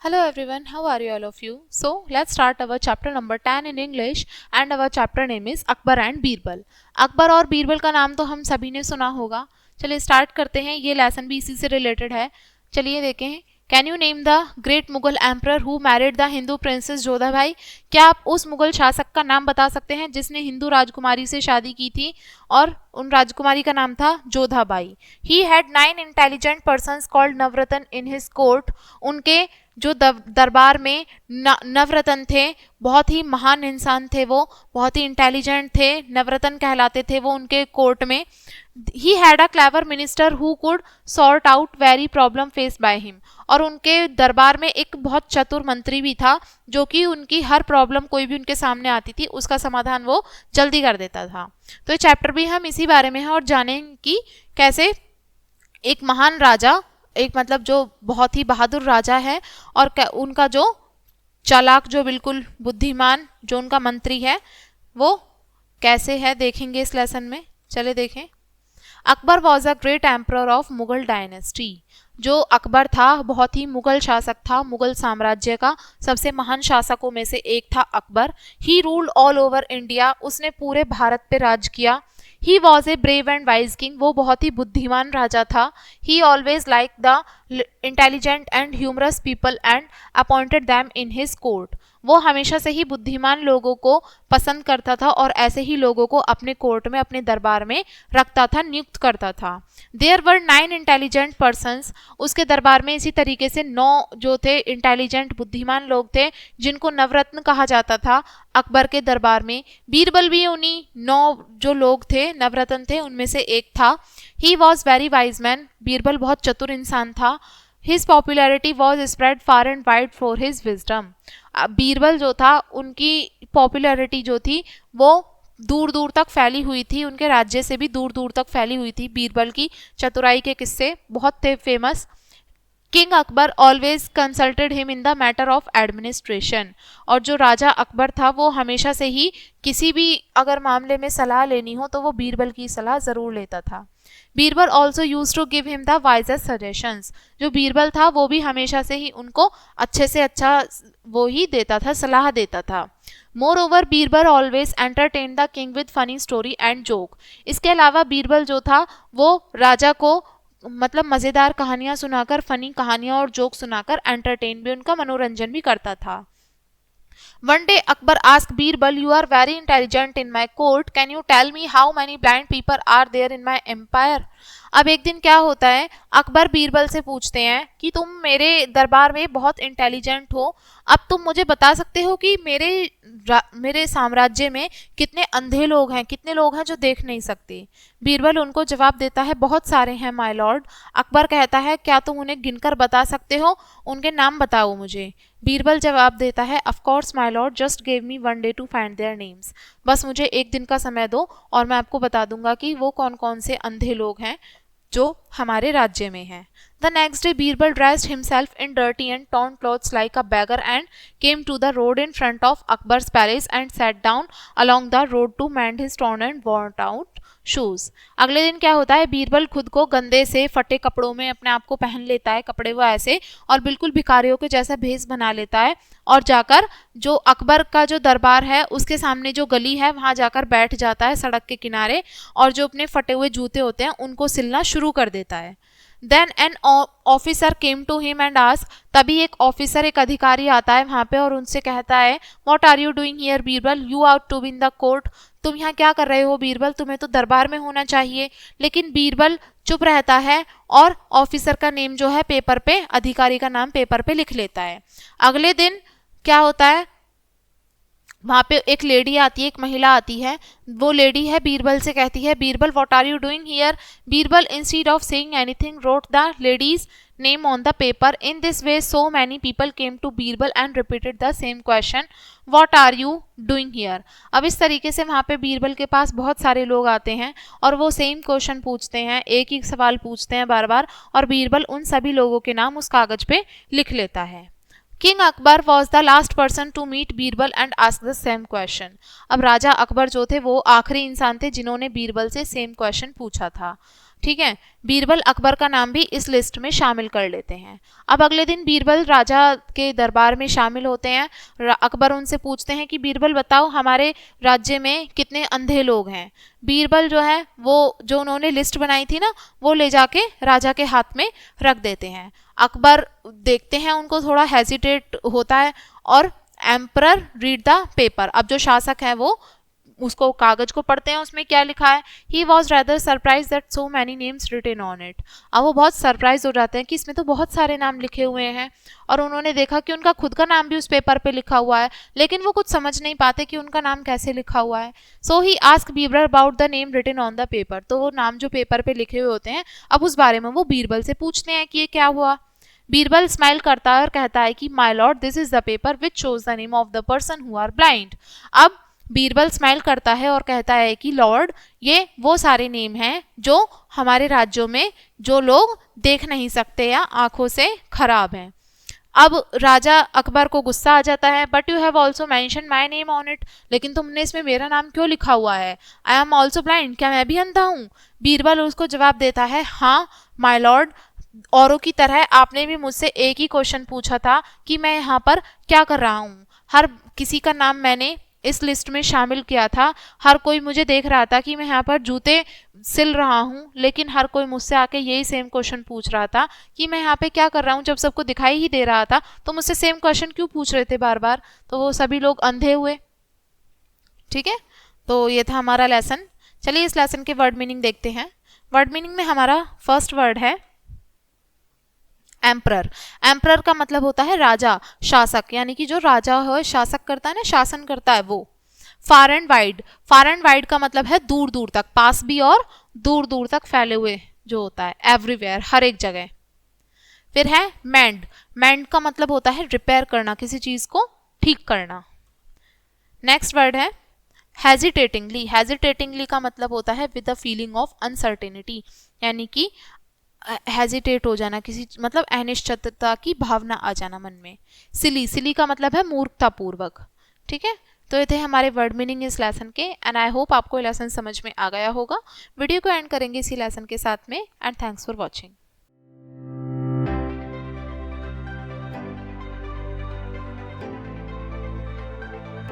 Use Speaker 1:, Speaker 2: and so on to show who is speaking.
Speaker 1: Hello everyone, how are you all of you? So let's start our chapter number 10 in English and our chapter name is Akbar and Birbal. Akbar और बीरबल का नाम तो हम सभी ने सुना होगा। चलिए स्टार्ट करते हैं, ये लेसन भी इसी से रिलेटेड है। चलिए देखें, can you name the great Mughal emperor who married the Hindu princess Jodha Bai? क्या आप उस मुगल शासक का नाम बता सकते हैं जिसने हिंदू राजकुमारी से शादी की थी और उन राजकुमारी का नाम था Jodha Bai. He had 9 intelligent persons called Navratna in his court. उनके जो दरबार में नवरत्न थे, बहुत ही महान इंसान थे, वो बहुत ही इंटेलिजेंट थे, नवरत्न कहलाते थे वो उनके कोर्ट में। He had a clever minister who could sort out very problem face by him. और उनके दरबार में एक बहुत चतुर मंत्री भी था जो कि उनकी हर प्रॉब्लम कोई भी उनके सामने आती थी उसका समाधान वो जल्दी कर देता था। तो ये चैप्टर भी हम इसी बारे में है और जानेंगे कि कैसे एक महान राजा, एक मतलब जो बहुत ही बहादुर राजा है और उनका जो चालाक, जो बिल्कुल बुद्धिमान जो उनका मंत्री है वो कैसे है, देखेंगे इस लेसन में। चले देखें। Akbar was a great emperor of Mughal dynasty. जो अकबर था बहुत ही मुगल शासक था, मुगल साम्राज्य का सबसे महान शासकों में से एक था Akbar. He ruled all over India, उसने पूरे भारत पे राज किया। He was a brave and wise king, वो बहुत ही बुद्धिमान राजा था। He always like the intelligent and humorous people and appointed them in his court. वो हमेशा से ही बुद्धिमान लोगों को पसंद करता था और ऐसे ही लोगों को अपने कोर्ट में, अपने दरबार में रखता था, नियुक्त करता था। देयर वर 9 इंटेलिजेंट पर्सन्स, उसके दरबार में इसी तरीके से 9 जो थे इंटेलिजेंट बुद्धिमान लोग थे जिनको नवरत्न कहा जाता था अकबर के दरबार में। बीरबल भी उन्हीं 9 जो लोग थे, नवरत्न थे, उनमें से एक था। He was very wise man, Birbal बहुत चतुर इंसान था। His popularity was spread far and wide for his wisdom. Birbal जो था, उनकी पॉपुलैरिटी जो थी वो दूर दूर तक फैली हुई थी, उनके राज्य से भी दूर दूर तक फैली हुई थी। बीरबल की चतुराई के किस्से बहुत थे famous. King Akbar always consulted him in the matter of administration. और जो राजा अकबर था वो हमेशा से ही किसी भी अगर मामले में सलाह लेनी हो तो वो बीरबल की सलाह ज़रूर लेता था। Birbal also use to give him the wisest suggestions. जो बीरबल था वो भी हमेशा से ही उनको अच्छे से अच्छा वो ही देता था, सलाह देता था। More over Birbal always entertain the king with funny story and joke. इसके अलावा बीरबल जो था वो राजा को मतलब मज़ेदार कहानियां सुनाकर, फनी कहानियां और जोक सुनाकर एंटरटेन भी, उनका मनोरंजन भी करता था। One day Akbar asked Birbal, "You are very intelligent in my court. Can you tell me how many blind people are there in my empire?" अब एक दिन क्या होता है, अकबर बीरबल से पूछते हैं कि तुम मेरे दरबार में बहुत इंटेलिजेंट हो, अब तुम मुझे बता सकते हो कि मेरे साम्राज्य में कितने अंधे लोग हैं, कितने लोग हैं जो देख नहीं सकते। बीरबल उनको जवाब देता है, बहुत सारे हैं माय लॉर्ड। अकबर कहता है, क्या तुम उन्हें गिनकर बता सकते हो, उनके नाम बताओ मुझे। बीरबल जवाब देता है, of course my lord, just give me 1 day to find their names. बस मुझे एक दिन का समय दो और मैं आपको बता दूंगा कि वो कौन कौन से अंधे लोग हैं जो हमारे राज्य में हैं। The next day Birbal dressed himself in dirty and torn clothes like a beggar and came to the road in front of Akbar's palace and sat down along the road to mend his torn and worn out shoes। अगले दिन क्या होता है, बीरबल खुद को गंदे से फटे कपड़ों में अपने आप को पहन लेता है, कपड़े वो ऐसे, और बिल्कुल भिखारियों के जैसा भेष बना लेता है और जाकर जो अकबर का जो दरबार है उसके सामने जो गली है वहां जाकर बैठ जाता है सड़क के किनारे और जो अपने फटे हुए जूते होते हैं उनको सिलना शुरू कर देता है। Then an officer came to him and ask, तभी एक ऑफिसर, एक अधिकारी आता है वहां पे और उनसे कहता है, what are you doing here Birbal, you ought to be in the court. तुम यहाँ क्या कर रहे हो बीरबल, तुम्हें तो दरबार में होना चाहिए। लेकिन बीरबल चुप रहता है और ऑफिसर का नेम जो है पेपर पे, अधिकारी का नाम पेपर पे लिख लेता है। अगले दिन क्या होता है, वहाँ पे एक लेडी आती है, एक महिला आती है, वो लेडी है बीरबल से कहती है, Birbal what are you doing here. Birbal instead of saying anything wrote the ladies name on the paper. In this way so many people came to Birbal and repeated the same question, what are you doing here. अब इस तरीके से वहाँ पे बीरबल के पास बहुत सारे लोग आते हैं और वो सेम क्वेश्चन पूछते हैं, एक ही सवाल पूछते हैं बार बार, और बीरबल उन सभी लोगों के नाम उस कागज पे लिख लेता है। King Akbar was the last person to meet Birbal and ask the same question. अब राजा अकबर जो थे वो आखिरी इंसान थे जिन्होंने बीरबल से सेम क्वेश्चन पूछा था। ठीक है, बीरबल अकबर का नाम भी इस लिस्ट में शामिल कर लेते हैं। अब अगले दिन बीरबल राजा के दरबार में शामिल होते हैं। अकबर उनसे पूछते हैं कि बीरबल बताओ हमारे राज्य में कितने अंधे लोग हैं। बीरबल जो है वो जो उन्होंने लिस्ट बनाई थी ना वो ले जाके राजा के हाथ में रख देते हैं। अकबर देखते हैं उनको, थोड़ा हेजिटेट होता है और एम्परर रीड द पेपर, अब जो शासक है वो उसको कागज को पढ़ते हैं, उसमें क्या लिखा है। He was rather surprise that so many names written on it. अब वो बहुत सरप्राइज हो जाते हैं कि इसमें तो बहुत सारे नाम लिखे हुए हैं, और उन्होंने देखा कि उनका खुद का नाम भी उस पेपर पे लिखा हुआ है, लेकिन वो कुछ समझ नहीं पाते कि उनका नाम कैसे लिखा हुआ है। So he ask Birbal about the name written on the paper. तो वो नाम जो पेपर पे लिखे हुए होते हैं, अब उस बारे में वो बीरबल से पूछते हैं कि ये क्या हुआ। बीरबल स्माइल करता है और कहता है कि my lord this is the paper which shows the name of the person who are blind. अब बीरबल स्माइल करता है और कहता है कि लॉर्ड ये वो सारे नेम हैं जो हमारे राज्यों में जो लोग देख नहीं सकते या आंखों से खराब हैं। अब राजा अकबर को गुस्सा आ जाता है, but you have also mention my name on it, लेकिन तुमने इसमें मेरा नाम क्यों लिखा हुआ है। आई एम ऑल्सो ब्लाइंड, क्या मैं भी अंधा हूँ। बीरबल उसको जवाब देता है, हाँ माई लॉर्ड, औरों की तरह आपने भी मुझसे एक ही क्वेश्चन पूछा था कि मैं यहाँ पर क्या कर रहा हूँ। हर किसी का नाम मैंने इस लिस्ट में शामिल किया था, हर कोई मुझे देख रहा था कि मैं यहाँ पर जूते सिल रहा हूँ, लेकिन हर कोई मुझसे आके यही सेम क्वेश्चन पूछ रहा था कि मैं यहाँ पे क्या कर रहा हूँ। जब सबको दिखाई ही दे रहा था तो मुझसे सेम क्वेश्चन क्यों पूछ रहे थे बार बार। तो वो सभी लोग अंधे हुए। ठीक है, तो ये था हमारा लेसन। चलिए इस लेसन के वर्ड मीनिंग देखते हैं। वर्ड मीनिंग में हमारा फर्स्ट वर्ड है एम्परर। एम्परर का मतलब होता है राजा, शासक, यानी कि जो राजा है शासक करता है ना, शासन करता है वो। Far and wide, far and wide का मतलब है दूर दूर तक, पास भी और दूर दूर तक फैले हुए जो होता है, एवरीवेयर, हर एक जगह। फिर है मेंड, मेंड का मतलब होता है रिपेयर करना, किसी चीज को ठीक करना। नेक्स्ट वर्ड है हेजिटेटिंगली। हेजिटेटिंगली का मतलब होता है with the feeling of uncertainty, यानी कि हेजिटेट हो जाना, किसी मतलब अनिश्चितता की भावना आ जाना मन में। सिली, सिली का मतलब है मूर्खतापूर्वक। ठीक है, तो ये थे हमारे वर्ड मीनिंग इस लेसन के, एंड आई होप आपको ये लेसन समझ में आ गया होगा। वीडियो को एंड करेंगे इसी लेसन के साथ में, एंड थैंक्स फॉर वॉचिंग।